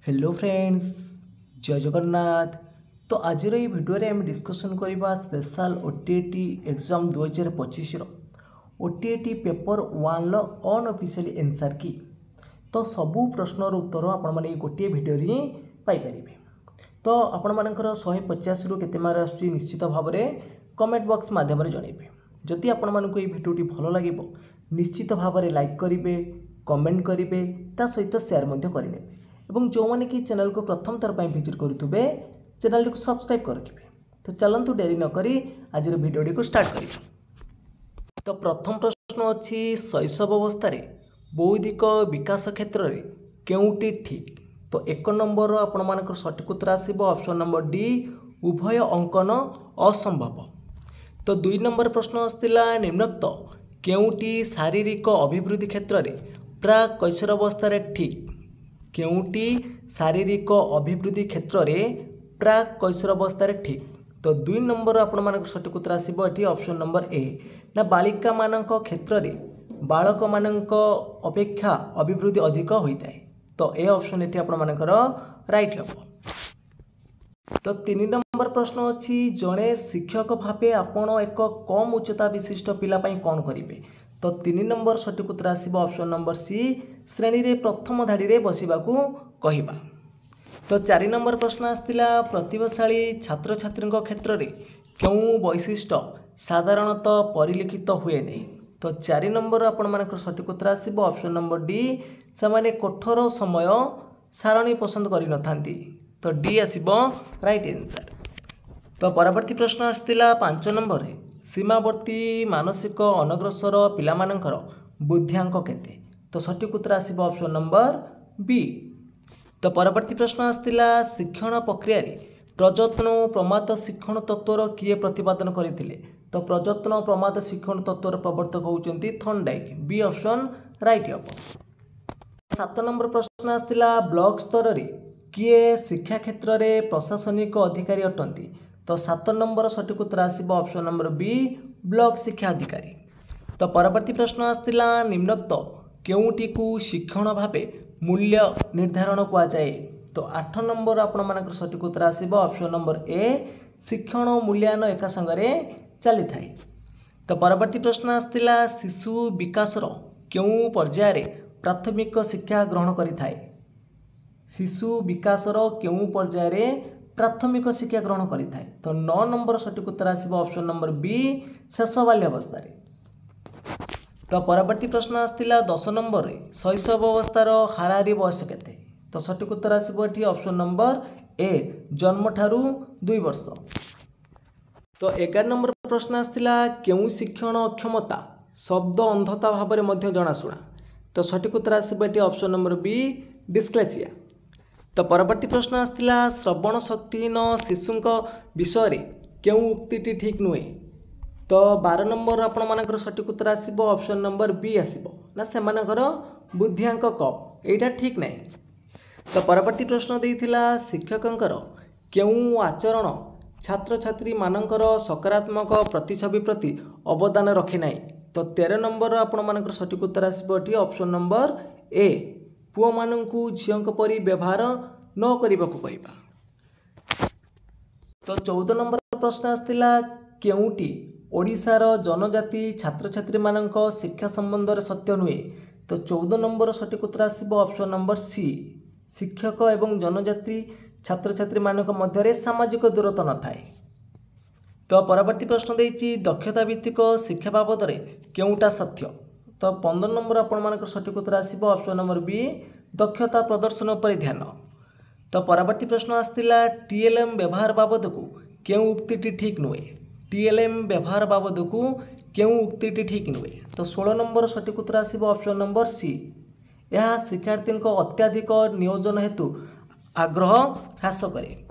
Hello friends, जय जगन्नाथ। तो आज भिडियो आम डिस्कसन करवा special OTT exam 2025 OTT paper 1 unofficial answer की। तो सबू प्रश्नर उत्तर आपने गोटे भिडियो ही पाइपर। तो आपण मानकर 150 रु केते मार्क आसुची निश्चित भाव में कमेंट बॉक्स माध्यम जनइबे। जदि आपण मानक भिडियोटी भल लगे निश्चित भाव में लाइक करेंगे, कमेंट करेंगे, ता सहित शेयर करेंगे एवं जो मैंने कि चैनल को प्रथम थर पर विजिट करुवे चैनल को सब्सक्राइब कर रखिए। तो चलतु डेरी नक आज भिडियोटी को स्टार्ट करें। तो प्रथम प्रश्न अच्छी शैशव अवस्था बौद्धिक विकास क्षेत्र में केउटी ठीक। तो 1 नंबर आपण मानकर सठिक उत्तर आसिबो ऑप्शन नंबर डी उभय अंकन असंभव। तो 2 नंबर प्रश्न आसला निम्नोक्त केउटी शारीरिक अभिवृद्धि क्षेत्र में प्राक कैशोर अवस्था ठीक। केउटी शारीरिक अभिवृद्धि क्षेत्र में प्राक कैशोर अवस्था ठीक। तो 2 नंबर आपण मानक सठिक उत्तर आसिबो एठी ऑप्शन नंबर ए ना बालिका मानक क्षेत्र में बालक मानक अपेक्षा अभिवृद्धि अधिक होता है। तो ए ऑप्शन एठी आपण मानकर राइट हम। तो 3 नंबर प्रश्न अच्छी जड़े शिक्षक भावे आपण एक कम उच्चता विशिष्ट पिला पई कौन करेंगे। तो 3 नंबर सठिक उत्तर आसिबो ऑप्शन नंबर सी श्रेणी रे प्रथम धाड़ी रे बसिबाकू कहिबा। तो 4 नंबर प्रश्न आसला प्रतिभाशाली छात्र छात्री क्षेत्र में क्यों वैशिष्ट्य साधारणतः परिलिखित हुए नहीं। तो 4 नंबर आपण मानकर सठिक उत्तर आसिबो ऑप्शन नंबर डी से कठोर समय सारणी पसंद करि नथांती। तो डी आसिबो राइट आंसर। तो परवर्ती प्रश्न आसला 5 नंबर सीमावर्ती मानसिक अनग्रसर पिलामानंकर बुद्धिआंक केते। तो सठिक उत्तर आसिबो ऑप्शन नंबर बी। तो परवर्ती प्रश्न आसला शिक्षण प्रक्रिया प्रयत्न प्रमाद शिक्षण तत्वर किए प्रतिपादन करते। तो प्रयत्न प्रमाद शिक्षण तत्वर प्रवर्तक होउचंती थॉर्नडाइक, बी ऑप्शन राइट हम। 7 नंबर प्रश्न आसला ब्लॉक स्तर रे किए शिक्षा क्षेत्र में प्रशासनिक अधिकारी अटंती। तो 7 नंबर सठिक उत्तर आसिबो ऑप्शन नंबर बी ब्लॉक शिक्षा अधिकारी। तो परवर्ती प्रश्न आसला निम्नोक्त केउटी को शिक्षण भावे मूल्य निर्धारण कुआ जाए। तो 8 नंबर आपण मानकर सठिक उत्तर आसिबो ऑप्शन नंबर ए शिक्षण मूल्यांकन एका संगे चली थाए। तो परवर्ती प्रश्न आसला शिशु विकासर केउं पर्याय प्राथमिक शिक्षा ग्रहण करिथाए। शिशु विकासर केउं पर्याय प्राथमिक शिक्षा ग्रहण करिथाए। तो 9 नंबर सठिक उत्तर आसिबो ऑप्शन नंबर बी शेष बाल्यावस्था। तो परवर्ती प्रश्न आसला 10 नंबर शैशव अवस्थार हाराहारी बयस केते। तो सठिक उत्तर आसिबो एठी ऑप्शन नंबर ए जन्म ठारू 2 वर्ष। तो 11 नंबर प्रश्न आसला केउं शिक्षण अक्षमता शब्द अंधता भाव में मध्य जनाशुना। तो सठिक उत्तर आसिबो एठी ऑप्शन नंबर बी डिस्क्लेसिया। तो परवर्ती प्रश्न आसला श्रवण शक्तिहीन शिशुंक विषय रे केउं उक्तिटी ठीक नुहे। तो 12 नंबर आपण मानकर सठिक उत्तर आसिबो ऑप्शन नंबर बी आसिबो ना सेमानकर बुद्धिआंक कम, एटा ठीक नहीं। तो परवर्ती प्रश्न देइथिला शिक्षकंकर केउं आचरण छात्र छात्री मानकर सकारात्मक प्रतिछवि प्रति अवदान रखी नाही। तो 13 नंबर आपण मानकर सठिक उत्तर आसिबो एठी ऑप्शन नंबर ए पुओ माननकु झियोंक परि व्यवहार न करिबाकू कहिबा। तो 14 नंबर प्रश्न आसला केउटी ओडिशार जनजाति छात्र छात्री मानक शिक्षा संबंध में सत्य नुहे। तो 14 नंबर सठिक उत्तर आसिबो ऑप्शन नंबर सी शिक्षक एवं जनजाति छात्र छात्री मानक मध्य सामाजिक दूरता न थाए। तो परवर्ती प्रश्न देइछि दक्षता भित्तिक शिक्षा बाबद रे केउटा सत्य। तो 15 नंबर आपण मानक सठिक उत्तर आसिबो ऑप्शन नंबर बी दक्षता प्रदर्शन पर ध्यान। तो परवर्ती प्रश्न आसला टीएलएम व्यवहार बाबद को केउं उक्तिटी ठीक नुहे। टीएलएम व्यवहार बाबद को केउं उक्तिटी ठीक नुहे। तो 16 नंबर सठिक उत्तर आसिबो ऑप्शन नंबर सी यह शिक्षार्थी अत्याधिक नियोजन हेतु आग्रह ह्रास करे।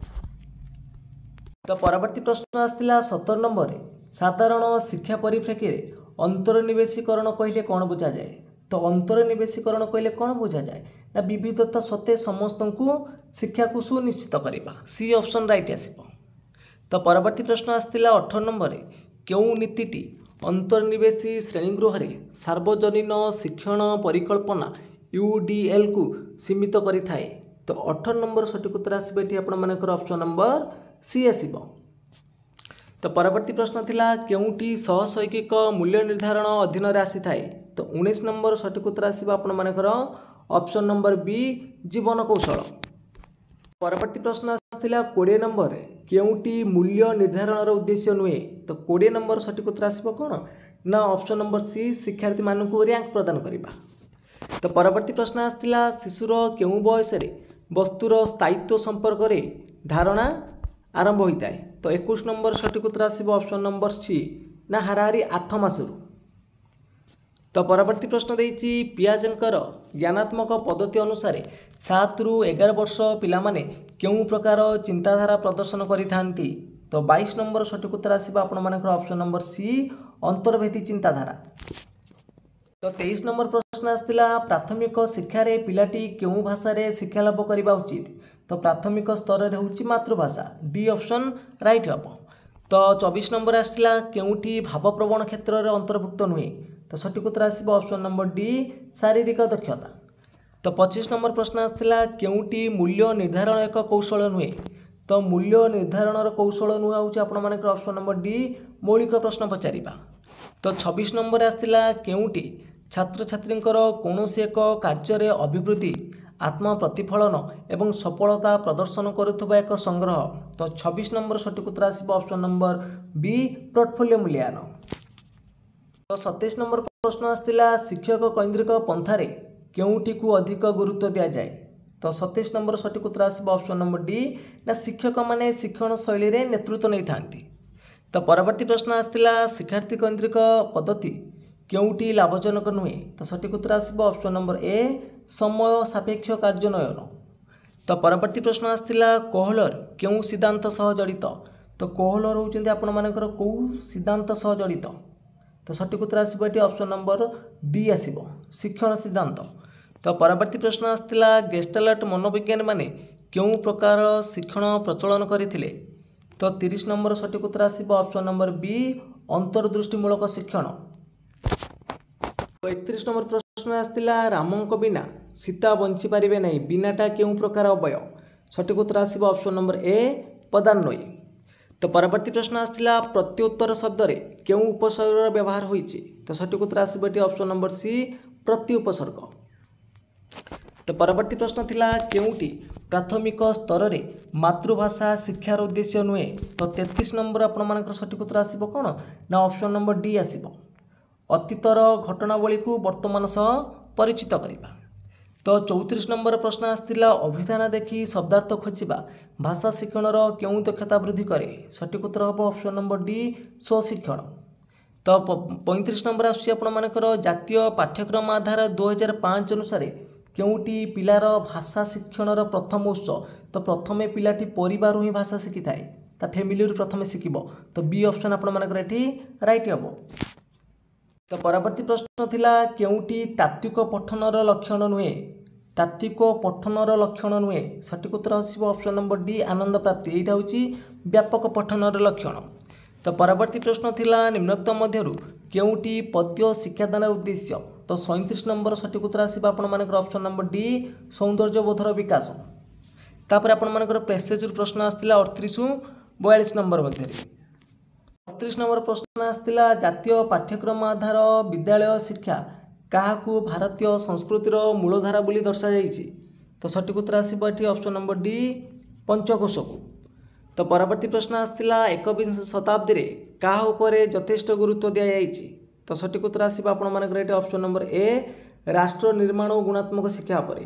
तो परवर्ती प्रश्न आसला 17 नंबर साधारण शिक्षा परिप्रेक्षी अंतर्निवेशीकरण कहले कौन बुझा जाए। तो अंतर्निवेशीकरण कहले कौन बुझा जाए ना विविधता सत्वे समस्त को शिक्षा को सुनिश्चित करवा, सी ऑप्शन राइट आसिबो। तो परवर्ती प्रश्न आसला 18 नंबर केउं नीतिटी अंतर्निवेशी श्रेणीगृह सार्वजनीन शिक्षण परिकल्पना यूडीएल को सीमित करिथाए। तो 18 नंबर सठिक उत्तर आसबे ये आपर ऑप्शन नंबर सी आसब। तो परवर्ती प्रश्न थिला केउटी सहशैक्षिक मूल्य निर्धारण अधीन आसी थाए तो 19 नंबर सठिक उत्तर आसब आपर ऑप्शन नंबर बी जीवन कौशल। परवर्ती प्रश्न आसाला 20 नंबर केउटी मूल्य निर्धारण उद्देश्य नुहे तो 20 नंबर सठिक उत्तर आसब कौन ना ऑप्शन नंबर सी शिक्षार्थी मानक रैंक प्रदान करवा। तो परवर्ती प्रश्न आसाला शिशुर केउ बयस वस्तुर स्थायित्व संपर्क में धारणा आरंभ होता है तो 21 नंबर सठिक उत्तर आसब ऑप्शन नंबर सी ना हाराहारी 8 मासरू। तो परवर्ती प्रश्न देती पियाजेंकर ज्ञानात्मक पद्धति अनुसार 7 ରୁ 11 वर्ष पिलामाने केउ प्रकार चिंताधारा प्रदर्शन करिथांती तो 22 नंबर सठिक उत्तर आसब आपर ऑप्शन नंबर सी अंतर्भेदी चिंताधारा। तो 23 नंबर प्रश्न आसाला प्राथमिक शिक्षार पिलाटी केउ भाषा शिक्षा लाभ करने उचित तो प्राथमिक स्तर में हूँ मातृभाषा डी ऑप्शन राइट हम। तो 24 नंबर आसाला केउटी भावप्रवण क्षेत्र में अंतर्भुक्त नुहे तो सठिक उत्तर आसब ऑप्शन नंबर डी शारीरिक दक्षता। तो 25 नंबर प्रश्न आसाला केउटी मूल्य निर्धारण एक कौशल नुहे तो मूल्य निर्धारण कौशल नुहे हूँ आपर ऑप्शन नंबर डी मौलिक प्रश्न पचारिबा। तो 26 नंबर आसाला केउटी छात्र छात्री कौन एक कार्य अभिवृद्धि आत्म प्रतिफलन एवं सफलता प्रदर्शन करुवा एक संग्रह तो 26 नंबर सठिक उत्तर आसब ऑप्शन नंबर बी पोर्टफोलियो मूल्यांकन। तो 27 नंबर प्रश्न आसाला शिक्षक कैंद्रिक पंथार केउटी को अधिक गुरुत्व दि जाए तो 27 नंबर सठिक उत्तर आसब ऑप्शन नंबर डी ना शिक्षक माने शिक्षण शैली रे नेतृत्व नहीं थांती। तो परवर्ती प्रश्न आसाला शिक्षार्थी कैंद्रिक पद्धति केउटी लाभजनक नुहे तो सठिक उत्तर आसब ऑप्शन नंबर ए समय सापेक्ष कार्यान्वयन। तो परवर्ती प्रश्न आसाला कोहलर केउ सिद्धांत सह जड़ित तो कोहलर होउचंदी आपण मानकर को सिद्धांत सह जड़ित तो सठिक उत्तर आसब ये ऑप्शन नंबर डी आसब शिक्षण सिद्धांत। तो परवर्ती प्रश्न आसाला गेस्टाल्ट मनोविज्ञान माने केउ प्रकार शिक्षण प्रचलन करथिले तो 30 नंबर सठिक उत्तर आसब ऑप्शन नंबर बी अंतर्दृष्टिमूलक शिक्षण। 31 नंबर प्रश्न आसाला रामंक बिना सीता बंची पारिबे नहीं बिनाटा केउ प्रकार अवय सठिक उत्तर आसब ऑप्शन नंबर ए पदान्वयी। तो परवर्ती प्रश्न आसाला प्रत्युत्तर शब्द रे केउ उपसर्ग व्यवहार होइछि तो सठिक उत्तर आसब ये ऑप्शन नंबर सी प्रत्युपसर्ग। तो परवर्ती प्रश्न थिला केउटी प्राथमिक स्तर रे मातृभाषा शिक्षार उद्देश्य नुहे तो 33 नंबर आपर सठिक उत्तर आसब कौन ना ऑप्शन नंबर डी आसब अतीतर घटनावली को वर्तमान सह परिचित करवा। तो 34 नंबर प्रश्न आसाला अभिधान देखी शब्दार्थ खोजा भाषा शिक्षणर केउ दक्षता वृद्धि करे सठिक उत्तर हम ऑप्शन नंबर डी स्वशिक्षण। तो 35 नंबर आसपर जातीय पाठ्यक्रम आधार 2005 अनुसार केउटी पिलार भाषा शिक्षणर प्रथम उत्स तो प्रथमे पिलाटी परिवार ही भाषा शिखी थाए ता फैमिली प्रथमे शिखिब तो बी ऑप्शन आपर ये राइट हम। तो परवर्ती प्रश्न थिला केउटी तात्विक पठनर लक्षण नुहे तात्विक पठनर लक्षण नुहे सठिक उत्तर आसब ऑप्शन नंबर डी आनंद प्राप्ति यहाँ हूँ व्यापक पठनर लक्षण। तो परवर्ती प्रश्न थिला निम्नोक्त मध्यरु केउटी पद्य शिक्षादान उद्देश्य तो 37 नंबर सठिक उत्तर आसब आपर ऑप्शन नंबर डी सौंदर्यबोधर विकास। तापर आपर पैसेज प्रश्न आसाला 38 ରୁ 42 नंबर मध्य 38 नंबर प्रश्न आसाला जातीय पाठ्यक्रम आधार विद्यालय शिक्षा काहाकू भारतीय संस्कृतिर मूलधारा बोली दर्शा जाइछि तो सठिक उत्तर आसब ये ऑप्शन नंबर डी पंचकोश को। तो परवर्ती प्रश्न आसाला 21 शताब्दी रे काहा उपरे यथेष्ट गुरुत्व दिया जाइछि तो सठिक उत्तर आसब आपर ये ऑप्शन नंबर ए राष्ट्र निर्माण और गुणात्मक शिक्षा पर।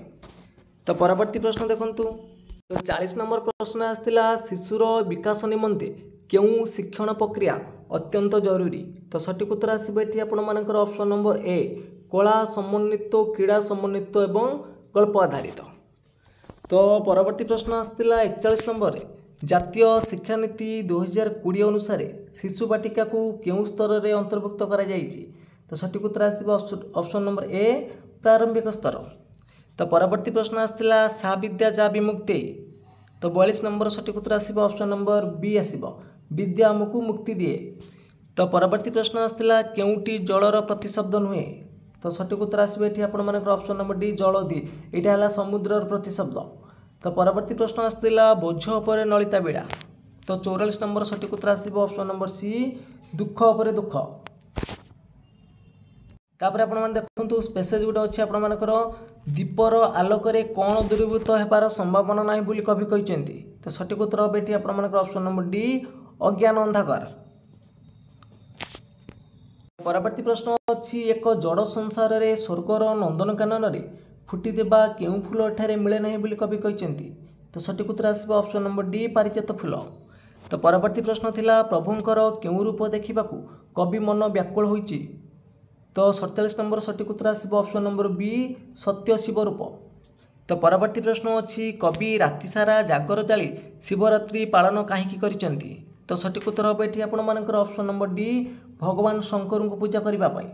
तो परवर्ती प्रश्न देखंतु तो 40 नंबर प्रश्न आसाला शिशुर विकास निमंते केउ शिक्षण प्रक्रिया अत्यंत जरूरी तो सठिक उत्तर आसब ये आपर ऑप्शन नंबर ए कला समन्वित क्रीड़ा समन्वित एवं गल्प आधारित। तो परवर्ती प्रश्न आसाला 41 नंबर जातीय शिक्षा नीति 2020 अनुसार शिशु बाटिका को केउ स्तर में अंतर्भुक्त करा जाइछि तो सठिक उत्तर आसब ऑप्शन नंबर ए प्रारंभिक स्तर। तो परवर्ती प्रश्न आसाला सा विद्या जा विमुक्ति तो 42 नंबर सठिक उत्तर आसब ऑप्शन नंबर बी आसब विद्या आमको मुक्ति दिए। तो परवर्ती प्रश्न आसाला केउटी जलर प्रतिशब्द नुहे तो सठिक उत्तर आसब ये आपर ऑप्शन नंबर डी जलधि यहाँ है समुद्रर प्रतिशब्द। तो परवर्ती प्रश्न आसाला बोझ उपर नलिता बिड़ा। तो 44 नंबर सठिक उत्तर आसो ऑप्शन नंबर सी दुख उपर दुख। तापर आपण देखु स्पेसेज गोटे अच्छे आपर दीपर आलोक कौन दूरीभूत होबार संभावना ना बोली कवि कहते। तो सठिक उत्तर हम ये आपर ऑप्शन नंबर डी अज्ञान अंधाकार। परवर्ती प्रश्न अच्छी एक जड़ संसार में स्वर्गर नंदनकानन में फुटी केउं फूल एठारे मिले ना बोली कवि कहते। तो सठिक उत्तर आसो ऑप्शन नंबर डी पारिजात फूल। तो परवर्ती प्रश्न थिला प्रभुंकर केउं रूप देखा कवि मन व्याकुल होइछि। तो 47 नंबर सठिक उत्तर आसो ऑप्शन नंबर बी सत्य शिव रूप। तो परवर्ती प्रश्न अच्छी कवि राति सारा जागर जाली शिवरात्रि पालन कहीं करिसेंती। तो सठिक उत्तर हम ये आपर ऑप्शन नंबर डी भगवान शंकर को पूजा करने।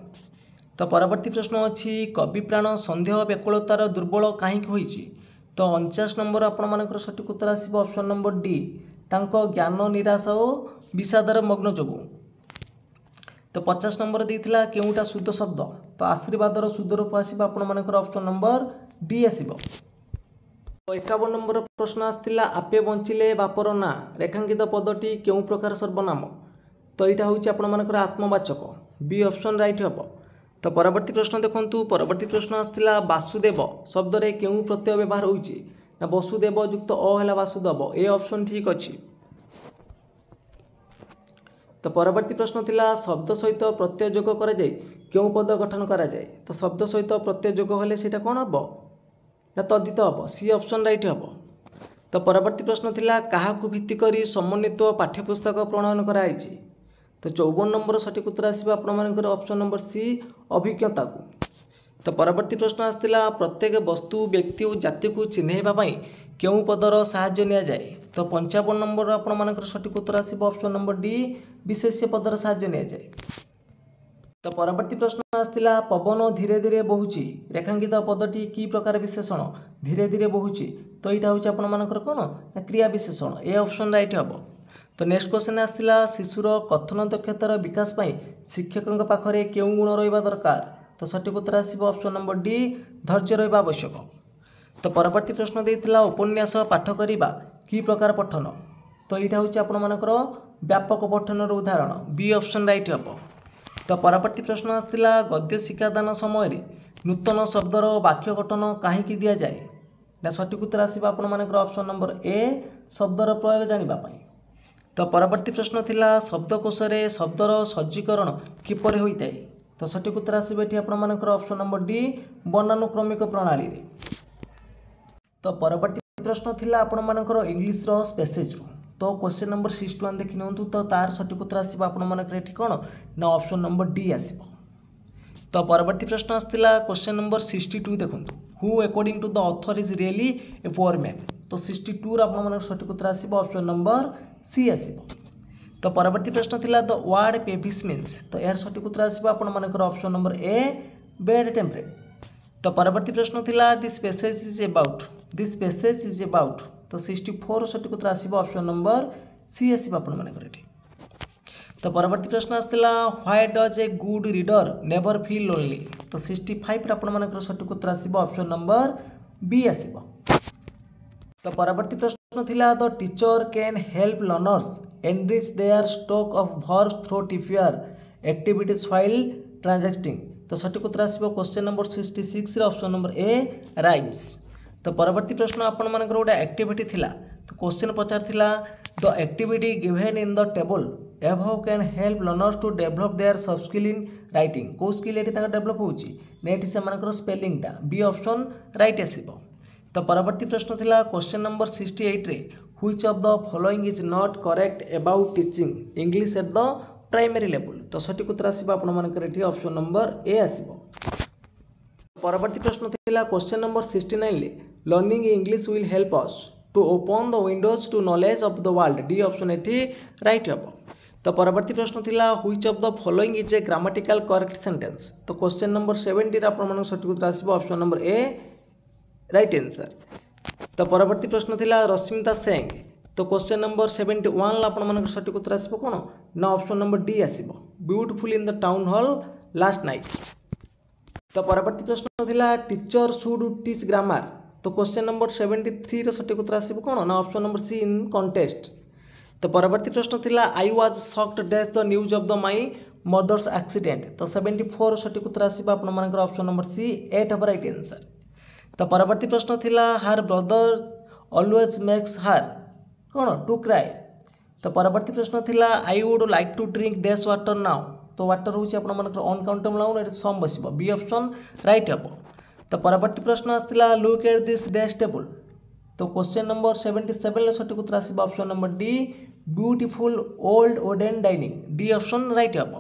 तो परवर्ती प्रश्न अच्छी कवि प्राण सन्देह व्याकुलतार दुर्बल कहीं होइछि। तो 49 नंबर आपर सठिक उत्तर आसो ऑप्शन नंबर डी तांको ज्ञान निराश और विषादर मग्न जोगु। तो 50 नंबर देइथिला केउटा शुद्ध शब्द। तो आशीर्वादर शुद्ध रूप आसो आपर ऑप्शन नंबर डी आसो। तो 51 नंबर प्रश्न आसाला आपे बंचिले बापर ना रेखांकित पदटी केउं प्रकार सर्वनाम। तो यहाँ हूँ आपर आत्मवाचक बी ऑप्शन राइट हम। तो परवर्ती प्रश्न देखु परवर्ती प्रश्न आसाला वासुदेव शब्द रे केउं प्रत्यय व्यवहार होइछि ना वसुदेव युक्त अ है वासुदेव ए ऑप्शन ठीक अच्छी। तो परवर्ती प्रश्न थिला शब्द सहित प्रत्यय जोग करा जाय केउं पद गठन करा जाय। तो शब्द सहित प्रत्यय जोग हेले सेटा कोन हबो ना तद्धित हबो सी ऑप्शन राइट हबो। तो परवर्ती प्रश्न थिला काहाकु भित्ति करी समन्वित पाठ्यपुस्तक प्रणयन कराइछि। तो 54 नंबर सठिक उत्तर आसो आपर ऑप्शन नंबर सी अभिज्ञता को। तो परवर्ती प्रश्न आसाला प्रत्येक वस्तु व्यक्ति और जाति को चिन्हैबा पई केउं पदर साहाय्य निया जाए। तो 55 नंबर आपर सठिक उत्तर आसो ऑप्शन नंबर डी विशेष्य पदर साहाय्य निया जाए। तो परवर्ती प्रश्न आसाला पवन धीरे धीरे बहुची रेखांकित पदटी की प्रकार विशेषण धीरे धीरे बहुची। तो यहाँ हूँ आपर कौन ना क्रिया विशेषण ए ऑप्शन राइट हम। तो नेक्स्ट क्वेश्चन आसाला शिशुर कथन दक्षतार विकास पाई शिक्षकों पाखरे केउं गुण रहिबा दरकार। तो सठिक उत्तर आसो ऑप्शन नंबर डी धैर्य रहिबा आवश्यक। तो परवर्ती प्रश्न देइथिला उपन्यास पाठ करिबा की प्रकार पठन। तो यहाँ हूँ आपर व्यापक पठनर उदाहरण बी ऑप्शन राइट हम। तो परवर्ती प्रश्न आसाला गद्य शिक्षादान समय नूतन शब्दर वाक्य गठन कहीं दि जाए ना सठिक उत्तर आसो आपर ऑप्शन नंबर ए शब्दर प्रयोग जानापी। तो परवर्ती प्रश्न थिला शब्दकोश शब्दर सज्जीकरण किपर होता है। तो सठिक उत्तर आसो ये आपर ऑप्शन नंबर डी वर्णानुक्रमिक प्रणाली। तो परवर्ती प्रश्न थिला आपर इंग्लीश स्पेसेज रू। तो क्वेश्चन नंबर 61 देखि नियंतु। तो तार सठिक उत्तर आसो आपर कौन ना ऑप्शन नंबर डी आसो। तो परवर्ती प्रश्न आसाला क्वेश्चन नंबर 62 देखो who according to the author is really a poor man. तो 62 आपर सठिक उत्तर आसो ऑप्शन नंबर सी आसो। तो परवर्ती प्रश्न थिला द वर्ड पेविस मीन्स। तो यार सठिक उत्तर आसो आपर option number A bad tempered. तो परवर्ती प्रश्न थिला दिस पैसेज इज अबाउट। तो 64 सठिक उत्तर आसो ऑप्शन नंबर सी आसो आपर। तो परवर्ती प्रश्न आसाला why does a good reader never feel lonely. तो 65 आपर सठिक उत्तर आसो ऑप्शन नंबर बी आसो। तो परवर्ती प्रश्न थिला the teacher can help learners enrich their stock of verbs through टिफियर एक्टिविटीज व्हाइल ट्रांजैक्टिंग। तो सठिक उत्तर आसो question number 66 option number A rhymes. तो परवर्ती प्रश्न आपण मानकर गोटे एक्टिविटी थिला। तो क्वेश्चन पचार थिला the activity given in the table above can help learners to develop their sub skill in writing. को स्किल एटी ताका डेवलप होउची नेटी से मानकर स्पेलिंगटा बी ऑप्शन राइट आसीबो। तो परवर्ती प्रश्न थिला क्वेश्चन नंबर 68 रे which of the following is not correct about teaching English at the primary level. तो सठिक उत्तर आसीबो आपण मानकर एटी ऑप्शन नंबर ए आसीबो। परवर्ती प्रश्न थिला क्वेश्चन नंबर 69 ले learning English will help us to open the windows to knowledge of the world D option एटी राइट हम। तो परवर्ती प्रश्न थिला which of the following is a grammatical correct sentence. तो क्वेश्चन नंबर 70 रे आपण सठिक उत्तर आसीबो option number A right answer. तो परवर्ती प्रश्न थिला रश्मिता सेंग। तो क्वेश्चन नंबर 71 आपण सठिक उत्तर आसीबो कोन ना ऑप्शन नंबर डी आसीबो beautiful in the town hall last night. तो परवर्ती प्रश्न थिला टीचर शुड टीच ग्रामर। तो क्वेश्चन नंबर 73 सठिक उत्तर आसो कौन ना option number C in contest. तो परवर्ती प्रश्न थिला I was shocked dash the news of the my mother's accident. तो 74 सठिक उत्तर आसो आप ऑप्शन नंबर सी 8 हम राइट आंसर। तो परवर्ती प्रश्न थिला हार ब्रदर ऑलवेज मेक्स हार कौन टू क्राई। तो परवर्ती प्रश्न थिला I would like to drink dash water now. तो वाटर हूँ अनकाउंटेबल नाउन ये सम बस बी ऑप्शन राइट हम। तो परवर्ती प्रश्न आसला look at this dash table. तो क्वेश्चन नंबर 77 सठिक उत्तर आसो option number D beautiful old wooden dining D option right हम।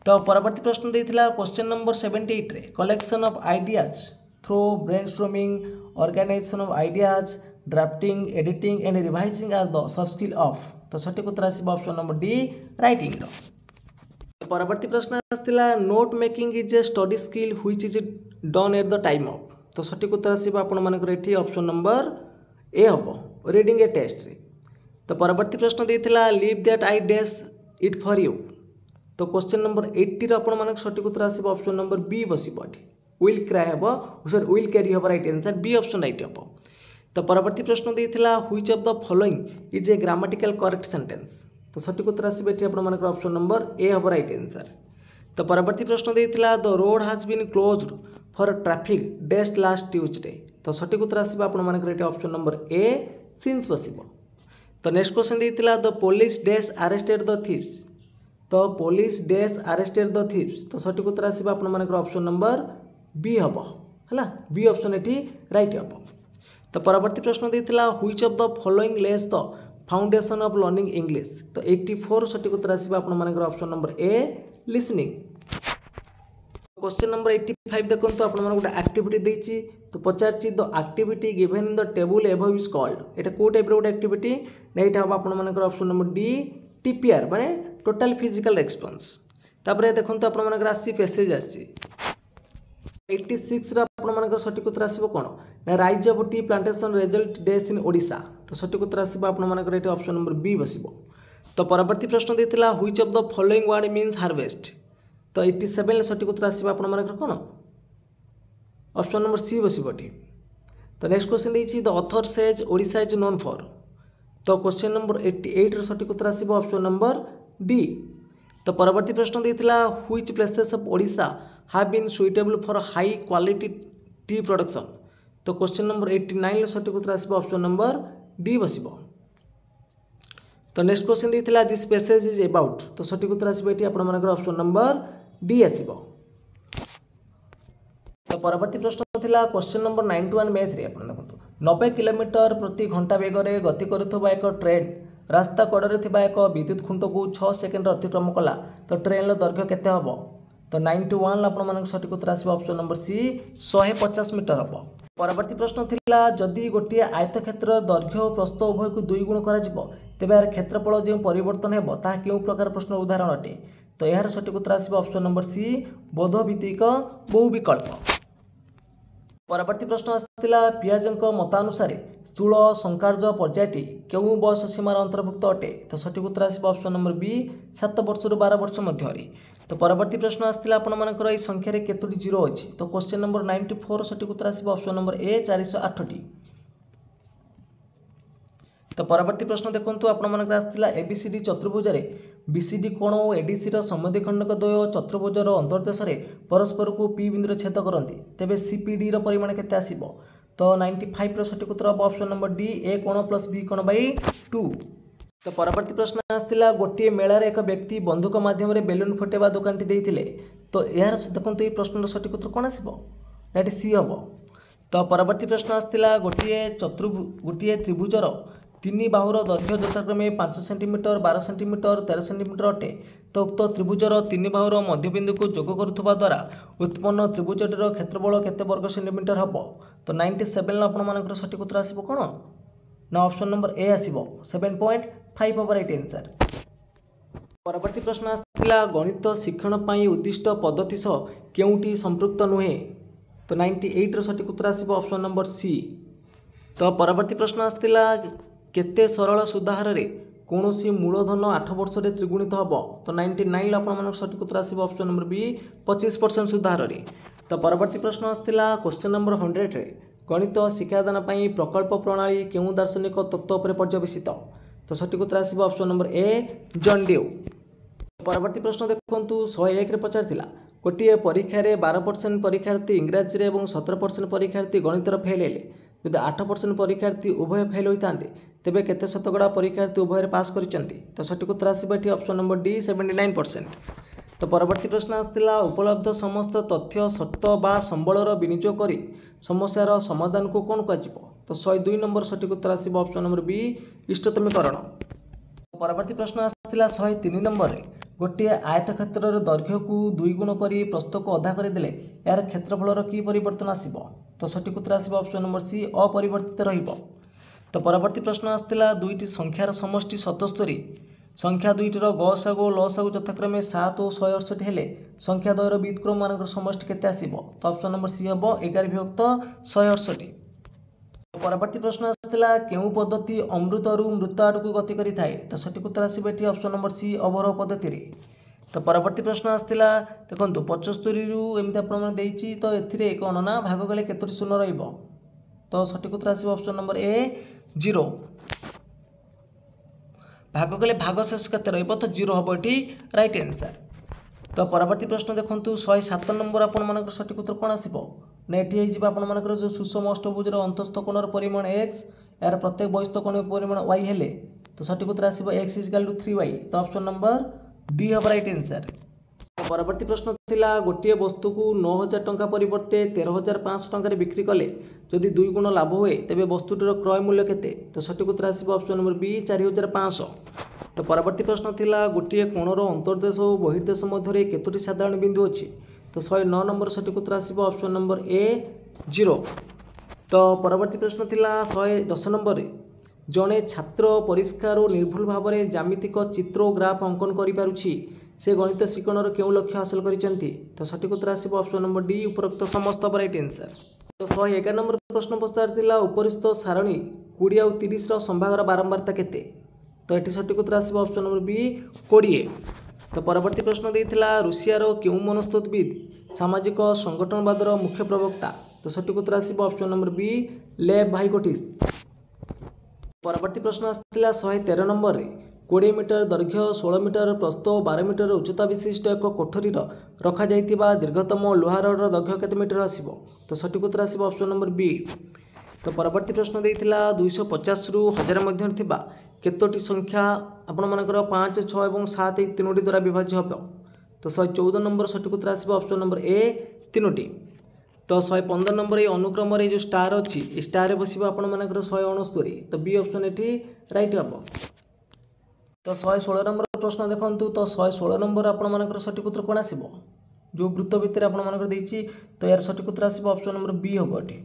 तो परवर्ती प्रश्न देइथिला क्वेश्चन नंबर 78 रे collection of ideas through brainstorming organisation of ideas drafting editing and revising are the sub skill of. तो सठिक उत्तर आसो ऑप्शन नंबर डी राइटिंग। परवर्ती प्रश्न आसला note making is a study skill which is done at the time of. तो सठिक उत्तर आसो आपंकर ऑप्शन नंबर ए हम रीडिंग ए टेस्ट रे। तो परवर्ती प्रश्न देइथिला leave that I dash it for you. तो क्वेश्चन नंबर 80 आपण सठिक उत्तर आसो ऑप्शन नंबर बी बसब विल क्राई हम सॉरी विल कैरी हम right answer B option right हम। तो परवर्ती प्रश्न देइथिला which of the following is a grammatical correct sentence. तो सठिक उत्तर आसो ये आपंकर ऑप्शन नंबर ए हम राइट आंसर। तो परवर्ती प्रश्न देइथिला the road has been closed for traffic dash last Tuesday. तो सठिक उत्तर आसो आपंकर ऑप्शन नंबर ए सिंस बसब। तो नेक्स्ट क्वेश्चन देइथिला the police dash arrested the thieves. तो police dash arrested the thieves. तो सठिक उत्तर आसो आपंकर ऑप्शन नंबर बी हम है बी ऑप्शन ये राइट हम। तो परवर्ती प्रश्न देइथिला which of the following lays the foundation of learning English. तो 84 सठिक उत्तर आसो आपंकर option number A listening. Question number 85 देखो तो आपन गोटे एक्टिविटी देछि। तो पचार the activity given in the table above is called. एटा को टाइप गोटे एक्टिविटी ना ये हम आपंकर ऑप्शन नंबर डी टीपीआर माने टोटल फिजिकल रेस्पॉन्स। तापर देखो तो आपन आसी पैसेज आसी 86 आपन सठिक उत्तर आसो कौन ना rise of tea plantation result days in Odisha. तो सठिक उत्तर आसो आपन ऑप्शन नंबर बी बसब। तो परवर्ती प्रश्न देइथिला which of the following word means harvest. तो 87 सठिक उत्तर आसो आपन कौन ऑप्शन नंबर सी बसब। तो नेक्स्ट क्वेश्चन देइछि the author says Odisha is known for. तो क्वेश्चन नंबर 88 सठिक उत्तर आसो ऑप्शन नंबर डी। तो परवर्ती प्रश्न देइथिला which places of Odisha have been suitable for high quality tea production. तो क्वेश्चन नंबर 89 सठिक उत्तर आसो ऑप्शन नंबर डी बसब। तो नेक्स्ट क्वेश्चन देइथिला दिस पैसेज इज अबाउट। तो सठिक उत्तर आसो एटी आपन ऑप्शन नंबर डी आसब। तो परवर्ती प्रश्न थिला क्वेश्चन नंबर 91 मैथ रे आपन देखंतु 90 किलोमीटर प्रति घंटा बेगरे गति करुवा एक ट्रेन रास्ता कड़े थिबा एक विद्युत खुंट को 6 सेकेंड अतिक्रम कला। तो ट्रेन दैर्घ्य केते हबो। तो 91 आपन सठिक उत्तर आसब ऑप्शन नंबर सी 150 मीटर हम। परवर्ती प्रश्न थिला जदि गोटे आयतक्षेत्र दैर्घ्य और प्रस्थ उभय को 2 गुण करा जिवो तेबे यार क्षेत्रफल जो परिवर्तन हेबो ता केउ प्रकार प्रश्न उदाहरण अटे। तो यार सठिक उत्तर आसब ऑप्शन नंबर सी बोध भित्तिक बहु विकल्प। परवर्ती प्रश्न आसला पियाजंक मतानुसार स्थूल संकार्य पर्यायटी केउ बयस सीमार अंतर्भुक्त अटे। तो सठिक उत्तर आसब ऑप्शन नंबर बी 7 वर्ष रु 12 वर्ष मध्य। तो परवर्ती प्रश्न आसला आपनकर संख्यार केतोटी जीरो अच्छी। तो क्वेश्चन नंबर 94 सठिक उत्तर आसब ऑप्शन नंबर ए 408टी। तो परवर्ती प्रश्न देखो आपनकर आसला एबीसीडी चतुर्भुज बीसीडी कोण और एडीसी समद्विखंडक द्वय चतुर्भुजर अंतर्देश परस्पर को पी बिंदु छेद करती तेबे सीपीडी परिमाण केते आसीबो। तो 95 सठिक उत्तर हम ऑप्शन नंबर डी ए कोण प्लस बी कोण बाई 2। तो परवर्ती प्रश्न आसला गोटे मेलार एक व्यक्ति बंधुक माध्यम बेलून फुटेवा दुकानटी देइथिले। तो यार देखो ये प्रश्न सठिक उत्तर कौन आसीबो ना सी हम। तो परवर्ती प्रश्न आसला गोटे त्रिभुजर 3 बाहुर दैर्घ्य यथाक्रमे 5 सेंटीमीटर 12 सेंटीमीटर 13 सेंटीमीटर अटे। तो उक्त त्रिभुजर 3 बाहुर मध्यबिंदु को जोग करुवा द्वारा उत्पन्न त्रिभुजटीर क्षेत्रफल केते वर्ग सेंटीमीटर हम। तो 97 आपनकर सठिक उत्तर आसीबो कोन ना ऑप्शन नंबर ए आसीबो 7.5 हम राइट आंसर। परवर्ती प्रश्न आसला गणित शिक्षण पाई उद्दिष्ट पद्धति सह केउटी संपृक्त नुहे। तो 98 सठिक उत्तर आसीबो ऑप्शन नंबर सी। तो परवर्ती प्रश्न आसला केते सरल सुधार रे कौनसी मूलधन 8 वर्ष रे त्रिगुणित हम। तो 99 आपन सठिक उत्तर आसीबो ऑप्शन नंबर बी 25% सुधार रे। तो परवर्ती प्रश्न आसला क्वेश्चन नंबर 100 रे गणित शिक्षादान पर प्रकल्प प्रणाली केउं दार्शनिक तत्व पर पर्यवेसित। तो सठिक उत्तर आसिबो option number A John Dewey. परवर्ती प्रश्न देखु 101 पचार गोटे परीक्षा 12% परीक्षार्थी इंग्राजी और 17% परीक्षार्थी गणितर फेल हेले जदि 8% परीक्षार्थी उभय फेल होता तेबे केते शतकड़ा परीक्षार्थी उभय पास करिसेंती। तो सठिक उत्तर आसिबो एठी ऑप्शन नंबर डी 79%। तो परवर्ती प्रश्न आसला उपलब्ध समस्त तथ्य शर्त बा संबलर विनियोग करी समस्यार समाधान को कौन कह। तो 102 नंबर सठिक उत्तर आसिबो ऑप्शन नंबर बी इष्टतमीकरण। परवर्ती प्रश्न आसला 103 नंबर रे गोटे आयतक्षेत्र दैर्घ्य को 2 गुण करी प्रस्थ को अधा करदेले यार क्षेत्रफलर की परिवर्तन आसिबो। तो सठिक उत्तर आसिबो ऑप्शन नंबर सी अपरिवर्तित रहिबो। तो परवर्ती प्रश्न आसला दुईटी संख्यार समष्टि 77 संख्या दुईटर गसागु और लसागु यथाक्रमे 7 और 168 हेले संख्या द्वयर व्युत्क्रम मान समष्टि केते आसिबो। तो ऑप्शन नंबर सी हम 11 विभक्त 168। परवर्ती प्रश्न आसला केउं पद्धति अमृतरु मृत आड़क गति करि थाए। तो सठिक उत्तर आसिबो एठी ऑप्शन नंबर सी अवरोह पद्धति रे। तो परवर्ती प्रश्न आसला देखंतु 75 रु एमिति आपण मन देइछि तो एथिरे गणना भाग गले केतोटी शून्य रहइबो। तो सठिक उत्तर आसिबो ऑप्शन नंबर ए 0 भाग गले भाग शेष केते रहइबो तो 0 हबो एठी राइट आंसर। तो परवर्ती प्रश्न देखंतु 107 नंबर आपण मानकर सठिक उत्तर कोन आसिबो ना एठी हिजिबा आपण मानकर जो सुषम अष्टभुजर अंतस्थ कोणर परिमाण x यार प्रत्येक बहिस्थ कोणर परिमाण y हेले तो सठिक उत्तर आसिबो x = 3y। तो ऑप्शन नंबर डी हबो राइट आंसर। परवर्ती प्रश्न थिला गोटे वस्तु को 9000 टंका परिवर्ते 13500 टंका बिक्री कले जदि 2 गुण लाभ हुए तेबे वस्तुटर क्रय मूल्य केते। तो सठिक उत्तर आसिबो ऑप्शन नंबर बी 4500। तो परवर्ती प्रश्न थिला गोटे कोणर अंतर्देश और बहिर्देश मध्य केतोटी साधारण बिंदु अछि। तो 109 नंबर सठिक उत्तर आसिबो ऑप्शन नंबर ए 0। तो परवर्ती प्रश्न थिला 110 नंबर रे जड़े छात्र परिष्कार और निर्भुल भाव में ज्यामितिक चित्र और ग्राफ अंकन करिपारुछि से गणित शिक्षणर केउं लक्ष्य हासिल करिसेंती। तो सठिक उत्तर आसिबो ऑप्शन नंबर डी उपरोक्त समस्त राइट आंसर। तो 111 नंबर प्रश्न पचार थिला उपरिस्थ सारणी 20 और 30 रो संभागर बारंबारता केते। तो एटी सठिक उत्तर आसिबो ऑप्शन नंबर बी 20। तो परवर्ती प्रश्न देइथिला रूसियार केउं मनस्तत्वविद सामाजिक संगठनवादर मुख्य प्रवक्ता। तो सठिक उत्तर आसिबो ऑप्शन नंबर बी लेव वाइगोटिस। परवर्ती प्रश्न आसला 113 नंबर रे 20 मीटर दैर्घ्य 16 मीटर प्रस्थ 12 मीटर उच्चता विशिष्ट एक कोठरी रखा जाइतिबा दीर्घतम लोहा रड दैर्घ्य केते मीटर आसिबो। तो सठिक उत्तर आसिबो ऑप्शन नंबर बी। तो परवर्ती प्रश्न देइथिला 250 रु 1000 मध्य थिबा केतोटी संख्या आपण मानकर 5 6 और 7 तीनोटी द्वारा विभाज्य होबो। तो 114 नंबर सठिक उत्तर आसिबो ऑप्शन नंबर ए तीनोटी। तो 115 नंबर ये अनुक्रम रे जो स्टार अच्छी स्टार बसो आपण मानकर 169। तो बी ऑप्शन एटी राइट हम। तो 116 नंबर प्रश्न देखंतु तो 116 नंबर आपण मानकर सठिक उत्तर कोन आसीबो जो वृत्त भितर आपण मानकर देइछि। तो यार सठिक उत्तर आसीबो ऑप्शन नंबर बी हबो एटी।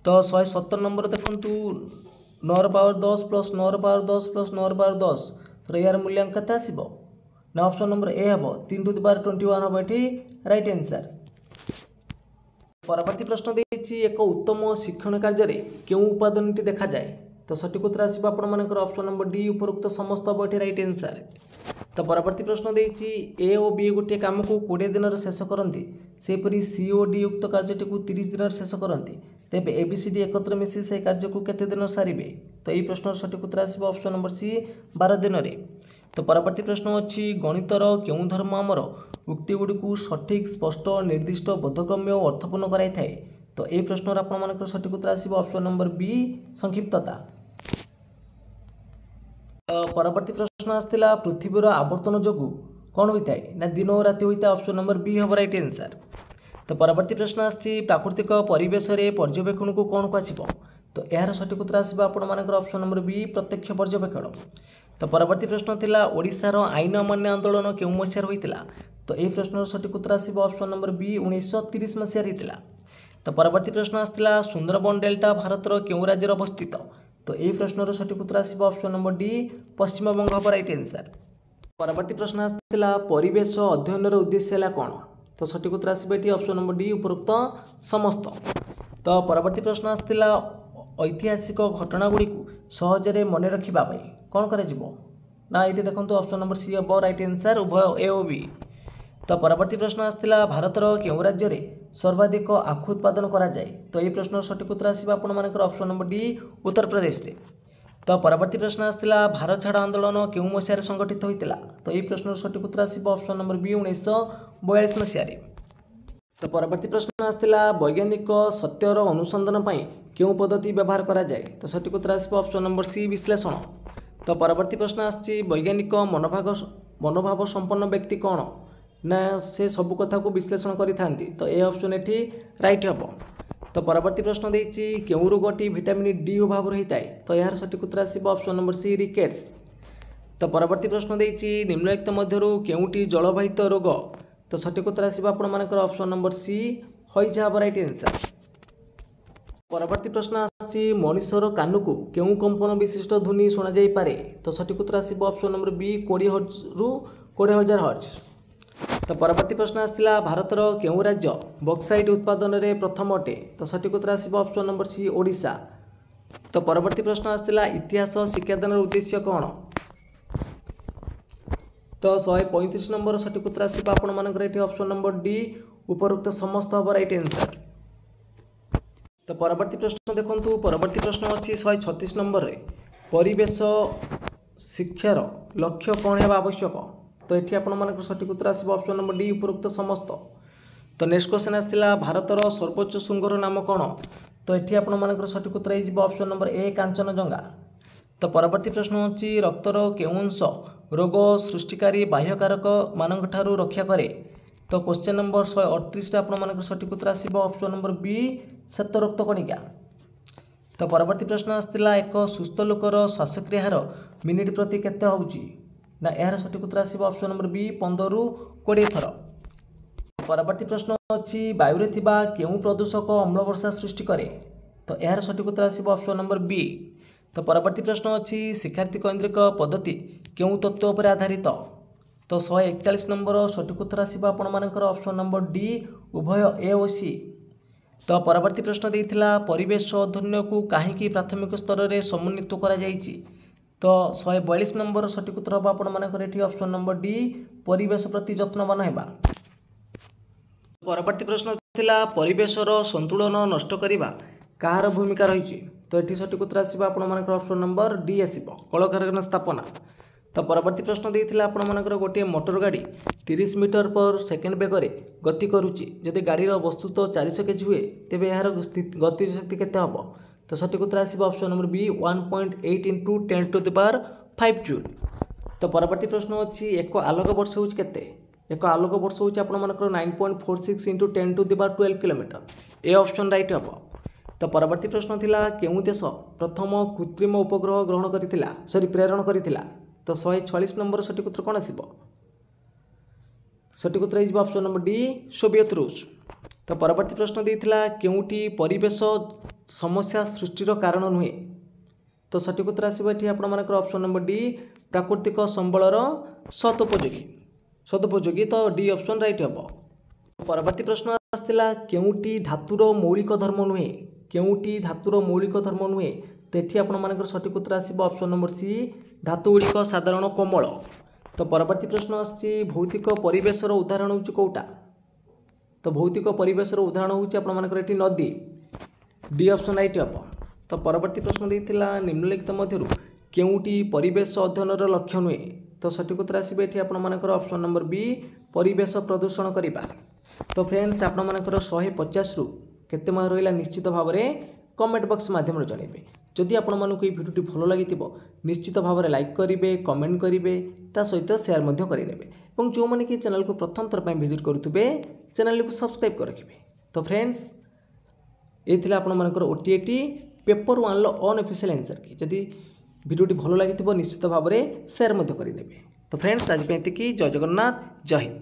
तो 117 नंबर देखंतु 9 power 10 plus 9 power 10 plus 9 power 10 तो यार मूल्यांक केते आसीबो ना ऑप्शन नंबर ए हबो 3 टू द पावर 21 हबो एटी राइट आंसर। परवर्ती प्रश्न देइछि एक उत्तम शिक्षण कार्य रे केउं उपादानटी देखा जाए। तो सठिक उत्तर आसीबो आपण मानकर ऑप्शन नंबर डी उपरोक्त समस्त बटे राइट आंसर। तो परवर्ती प्रश्न देइछि ए और बी गोटे काम को 20 दिन शेष करती सेपरी सी और डी युक्त कार्यटी को 30 दिन शेष करती तेबे एबीसीडी एकत्र मिसी से कार्य को केते दिन सारिबे। तो यही प्रश्न सठिक उत्तर आसीबो ऑप्शन नंबर सी 12 दिन रे। तो परवर्ती प्रश्न अच्छी गणितर केउं धर्म आमर उक्ति गुड़ी को सठिक स्पष्ट निर्दिष्ट बोधगम्य और अर्थपूर्ण कराई थाए। तो ये प्रश्न आपण मानकर सठिक उत्तर आसीबो ऑप्शन नंबर बी संक्षिप्तता। परवर्ती प्रश्न आसला पृथ्वीर आवर्तन जोगु कौन होता है ना दिन और राति होता है ऑप्शन नंबर बी हम राइट आंसर। तो परवर्ती प्रश्न आछि प्राकृतिक परिवेश रे पर्यवेक्षण को कौन कह। तो यार सठिक उत्तर आसीबो आपण मानकर ऑप्शन नंबर बी प्रत्यक्ष पर्यवेक्षण। तो परवर्ती प्रश्न थिला ओडिशार आईन अमान्य आंदोलन केउं मसिहार होइतिला। तो ये प्रश्न सठिक उत्तर आसीबो ऑप्शन नंबर बी 1930 मसिहार होइतिला। तो परवर्ती प्रश्न आसला सुंदरबन डेल्टा भारतर केउं राज्य अवस्थित। तो ये प्रश्न सठिक उत्तर आसीबो option number D Paschim Banga हम राइट आंसर। परवर्ती प्रश्न आसला परिवेश अध्ययन उद्देश्य है कौन। तो सठिक उत्तर आसीबो एटी ऑप्शन नंबर डी उपरोक्त समस्त। तो परवर्ती प्रश्न आसला ऐतिहासिक घटना गुड़ी सहजरे मन रखा कौन कर ना ये देखो ऑप्शन नंबर सी हम राइट आंसर उभय ए और बी। तो परवर्ती प्रश्न आसला भारतर केउं राज्य रे सर्वाधिक आखु उत्पादन करा जाए तो ये प्रश्न सठिक उत्तर आसवा आपंकर option number D Uttar Pradesh रे। तो परवर्ती प्रश्न आसाला भारत छाड़ आंदोलन क्यों मसीह संगठित होता तो ये प्रश्न सठिक उत्तर आसवा ऑप्शन नंबर बी 1942 मसीह। तो परवर्ती प्रश्न आसाला वैज्ञानिक सत्यर अनुसंधान पर क्यों पद्धति व्यवहार करा जाए तो सठिक उत्तर आसवा ऑप्शन नंबर सी विश्लेषण। तो परवर्ती प्रश्न आसी वैज्ञानिक मनोभाव संपन्न व्यक्ति कौन ना से सबु कथा को विश्लेषण करि तो ए ऑप्शन एठी राइट हम। तो परवर्ती प्रश्न देछि केउ रोगटी विटामिन डी अभाव रही है तो यार सठिक उत्तर आसवा ऑप्शन नंबर सी रिकेट्स। तो परवर्ती प्रश्न देछि निम्नलिखित मध्यरु केउटी जलवाहित रोग तो सठिक उत्तर आसवा आपनकर ऑप्शन नंबर सी हइजा हब राइट आंसर। परवर्ती प्रश्न आछि मनुष्यर कान को केउ कंपन विशिष्ट ध्वनि शुणा जाई पारे तो सठिक उत्तर आसवा ऑप्शन नंबर बी 20 हर्ट्ज रु 20,000 हर्ट्ज। तो परवर्ती प्रश्न आसाला भारतर केउ राज्य बक्साइट उत्पादन में प्रथम अटे तो सठिक उत्तर आसवा ऑप्शन नंबर सी ओडिशा। तो परवर्ती प्रश्न आसाला इतिहास शिक्षादान उद्देश्य कौन तो 135 नंबर सठिक उत्तर आसवा आपनकर ऑप्शन नंबर डी उपरोक्त समस्त हम राइट आंसर। तो परवर्ती प्रश्न देखंतु परवर्ती प्रश्न अच्छी 136 नंबर रे परिवेश शिक्षार लक्ष्य कौन है आवश्यक तो ये आपर सठिक उत्तर आसवा ऑप्शन नंबर डी उपरोक्त समस्त। तो नेक्स्ट क्वेश्चन आसाला भारतर सर्वोच्च शृंगर नाम कौन तो ये आपर सठिक उत्तर हो ऑप्शन नंबर ए कांचनजंगा। तो परवर्ती प्रश्न होची रक्तर केउं अंश रोग सृष्टिकारी बाह्यकारक मानक ठारू रक्षा करे तो क्वेश्चन नंबर 138 आपर सठिक उत्तर आसवा ऑप्शन नंबर बी श्वेत रक्त कणिका। तो परवर्ती प्रश्न आसाला एक सुस्थ लोकर श्वासक्रिया हार मिनिट प्रति केते होउची ना यार सठिक उत्तर आसवा ऑप्शन नंबर बी 15 रु 20 थर। परवर्ती प्रश्न अच्छी वायु थिबा केउं प्रदूषक अम्ल वर्षा सृष्टि करे तो यार सठिक उत्तर आसवा ऑप्शन नंबर बी। तो परवर्ती प्रश्न अच्छी शिक्षार्थी केन्द्रिक पद्धति केउं तत्व पर आधारित तो 141 नंबर सठिक उत्तर आसवा आपनकर ऑप्शन नंबर डी उभय ए और सी। तो परवर्ती प्रश्न देइथिला परिवेश अध्ययन को कहीं प्राथमिक स्तर में समन्वित करा जाइछि तो 142 नंबर सठिक उत्तर हम आपनकर एठी ऑप्शन नंबर डी परिवेश प्रति यत्नवान हेबा। परवर्ती प्रश्न थिला परिवेशर संतुलन नष्ट करिबा कहार भूमिका रही तो ये सठिक उत्तर आसवा आपनकर ऑप्शन नंबर डी आसव कलकारखाना स्थापना। तो परवर्ती प्रश्न देइथिला आपनकर गोटे मोटर गाड़ी 30 मीटर पर सेकेंड बेगर गति करुच्ची जदि गाड़ीर वस्तुत 400 केजी हुए तेबे यार गति शक्ति केते हबो तो सठिक उत्तर आसवा option number B 1.8 into 10 to the power 5 joule. तो परवर्ती प्रश्न अच्छी एक आलोक वर्ष होउची केते एक आलोक वर्ष होउची आपनकर 9.46 into 10 to the power 12 kilometre A option right हबो। तो परवर्ती प्रश्न थिला केउं देश प्रथम कृत्रिम उपग्रह ग्रहण करिथिला प्रेरण करिथिला तो 146 नंबर सठिक उत्तर कौन आसव सठिक उत्तर हो ऑप्शन नंबर डी सोवियत रूस। तो परवर्ती प्रश्न देइथिला केउंटी परिवेश समस्या सृष्टिर कारण नुहे तो सठिक उत्तर आसव ये आपनकर ऑप्शन नंबर डी प्राकृतिक संबलर सदुपयोगी तो डी ऑप्शन राइट हम। परवर्ती प्रश्न आसाला केउंटी धातुर मौलिक धर्म नुहे केउंटी धातुर मौलिक धर्म नुहे तो ये आपनकर सठिक उत्तर आसव ऑप्शन नंबर सी धातु गुड़िक साधारण कोमल। तो परवर्ती प्रश्न आसी भौतिक परिवेशर उदाहरण होची कोटा तो भौतिक परिवेशर उदाहरण होची आपनकर एठी नदी डी ऑप्शन राइट हम। तो परवर्ती प्रश्न देइथिला निम्नलिखित मध्यरु केउंटी परिवेश अध्ययनर लक्ष्य नुहे तो सठिक उत्तर आसबे एठी आपनकर ऑप्शन नंबर बी परिवेश प्रदूषण करिबा। तो फ्रेंड्स आपनकर 150 रु केते मार्क रहिला निश्चित भाव में कमेंट बॉक्स माध्यम जनइबे। जदि आपण मानक भिडियोटी भल लगी निश्चित भाव में लाइक करेंगे कमेंट करेंगे ता सहित शेयर करेंगे और जो मैंने कि चैनल को प्रथम थर पर विजिट करुवे चैनल को सब्सक्राइब कर रखिए। तो फ्रेंड्स ये आपर ओटीएटी पेपर 1 अनऑफिशियल आंसर की जदि भिडियोटी भल लगी निश्चित भाव में शेयर करेंगे। तो फ्रेंड्स आज पे जय जगन्नाथ जय हिंद।